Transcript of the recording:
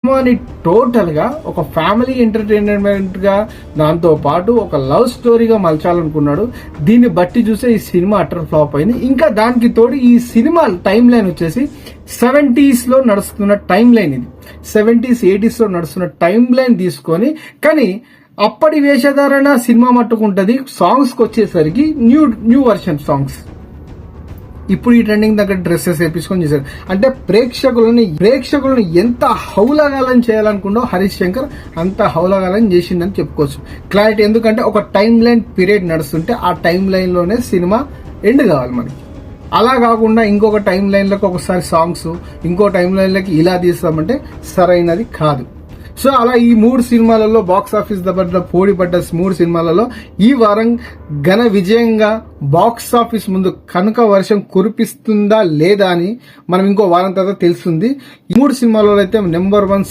సినిమాని టోటల్ గా ఒక ఫ్యామిలీ ఎంటర్టైన్మెంట్ గా దాంతో పాటు ఒక లవ్ స్టోరీగా మలచాలనుకున్నాడు. దీన్ని బట్టి చూస్తే ఈ సినిమా అటర్ ఫ్లాప్ అయింది. ఇంకా దానికి తోడు ఈ సినిమా టైం లైన్ వచ్చేసి 70s లో నడుస్తున్న టైం లైన్. ఇది 70s 80s లో నడుస్తున్న టైం లైన్ తీసుకొని, కానీ అప్పటి వేషధారణ సినిమా మట్టుకుంటది. సాంగ్స్ కి వచ్చేసరికి న్యూ వర్షన్ సాంగ్స్, ఇప్పుడు ఈ ట్రెండింగ్ దగ్గర డ్రెస్సెస్ వేపించుకొని చేశారు. అంటే ప్రేక్షకులను ఎంత హౌలగాలని చేయాలనుకుంటో హరీష్ శంకర్ అంత హౌలగాలని చేసిందని చెప్పుకోవచ్చు. క్లారిటీ ఎందుకంటే ఒక టైం లైన్ పీరియడ్ నడుస్తుంటే ఆ టైం లైన్ లోనే సినిమా ఎండ్ కావాలి మనకి. అలా కాకుండా ఇంకొక టైం లైన్ లకు ఒకసారి సాంగ్స్, ఇంకో టైం లైన్ లకి ఇలా తీస్తామంటే సరైనది కాదు. సో అలా ఈ 3 సినిమాలలో బాక్స్ ఆఫీస్ దగ్గర పోటీపడ్డ 3 సినిమాలలో ఈ వారం ఘన విజయంగా బాక్స్ ఆఫీస్ ముందు కనుక వర్షం కురిపిస్తుందా లేదా అని మనం ఇంకో వారం తర్వాత తెలుస్తుంది. ఈ 3 సినిమాలలో అయితే నెంబర్ 1